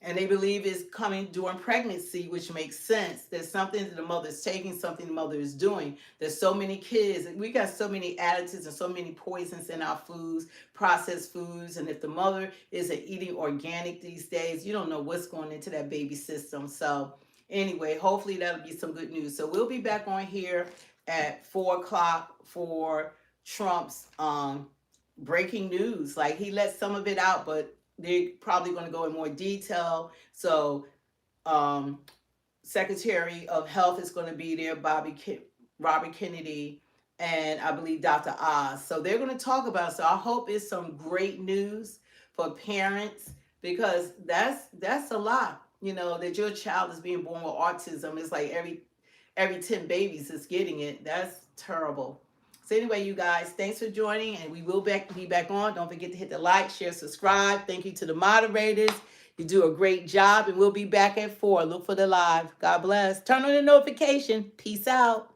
and they believe it's coming during pregnancy, which makes sense. There's something that the mother is taking, something the mother is doing. There's so many kids. We got so many additives and so many poisons in our foods, processed foods. And if the mother isn't eating organic these days, you don't know what's going into that baby system. So anyway, hopefully that'll be some good news. So we'll be back on here at 4 o'clock for Trump's breaking news. He let some of it out, but they're probably going to go in more detail. So Secretary of Health is going to be there, Robert Kennedy, and I believe Dr. Oz. So they're going to talk about it. So I hope it's some great news for parents, because that's a lot, that your child is being born with autism. It's like every 10 babies is getting it. That's terrible. So anyway, you guys, thanks for joining, and we will be back on. Don't forget to hit the like, share, subscribe. Thank you to the moderators. You do a great job, and we'll be back at 4. Look for the live. God bless. Turn on the notification. Peace out.